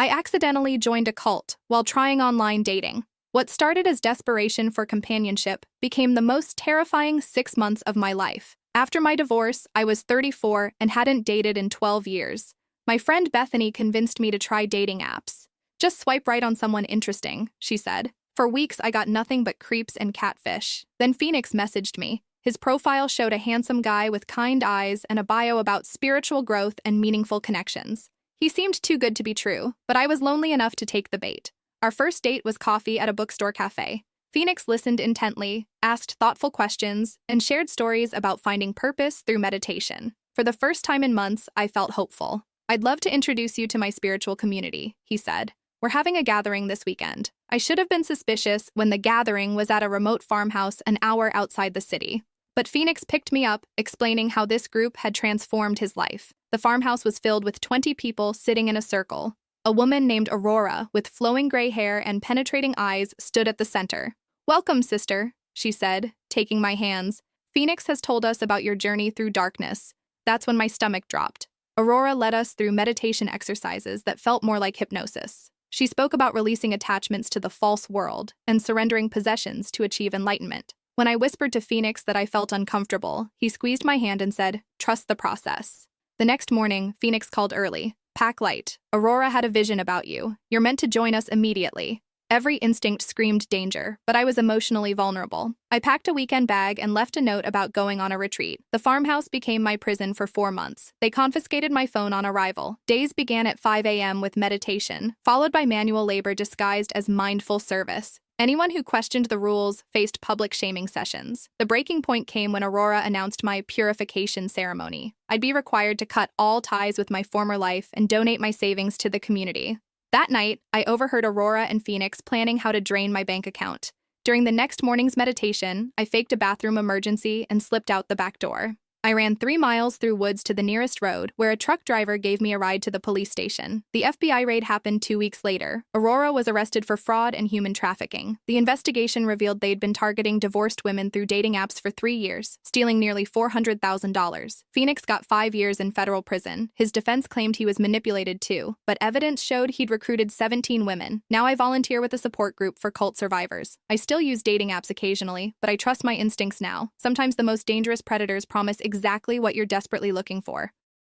I accidentally joined a cult while trying online dating. What started as desperation for companionship became the most terrifying 6 months of my life. After my divorce, I was 34 and hadn't dated in 12 years. My friend Bethany convinced me to try dating apps. Just swipe right on someone interesting, she said. For weeks, I got nothing but creeps and catfish. Then Phoenix messaged me. His profile showed a handsome guy with kind eyes and a bio about spiritual growth and meaningful connections. He seemed too good to be true, but I was lonely enough to take the bait. Our first date was coffee at a bookstore cafe. Phoenix listened intently, asked thoughtful questions, and shared stories about finding purpose through meditation. For the first time in months, I felt hopeful. I'd love to introduce you to my spiritual community, he said. We're having a gathering this weekend. I should have been suspicious when the gathering was at a remote farmhouse an hour outside the city. But Phoenix picked me up, explaining how this group had transformed his life. The farmhouse was filled with 20 people sitting in a circle. A woman named Aurora, with flowing gray hair and penetrating eyes, stood at the center. "Welcome, sister," she said, taking my hands. "Phoenix has told us about your journey through darkness." That's when my stomach dropped. Aurora led us through meditation exercises that felt more like hypnosis. She spoke about releasing attachments to the false world and surrendering possessions to achieve enlightenment. When I whispered to Phoenix that I felt uncomfortable, he squeezed my hand and said, "Trust the process." The next morning, Phoenix called early. "Pack light. Aurora had a vision about you. You're meant to join us immediately." Every instinct screamed danger, but I was emotionally vulnerable. I packed a weekend bag and left a note about going on a retreat. The farmhouse became my prison for 4 months. They confiscated my phone on arrival. Days began at 5 a.m. with meditation, followed by manual labor disguised as mindful service. Anyone who questioned the rules faced public shaming sessions. The breaking point came when Aurora announced my purification ceremony. I'd be required to cut all ties with my former life and donate my savings to the community. That night, I overheard Aurora and Phoenix planning how to drain my bank account. During the next morning's meditation, I faked a bathroom emergency and slipped out the back door. I ran 3 miles through woods to the nearest road, where a truck driver gave me a ride to the police station. The FBI raid happened 2 weeks later. Aurora was arrested for fraud and human trafficking. The investigation revealed they'd been targeting divorced women through dating apps for 3 years, stealing nearly $400,000. Phoenix got 5 years in federal prison. His defense claimed he was manipulated too, but evidence showed he'd recruited 17 women. Now I volunteer with a support group for cult survivors. I still use dating apps occasionally, but I trust my instincts now. Sometimes the most dangerous predators promise exactly what you're desperately looking for.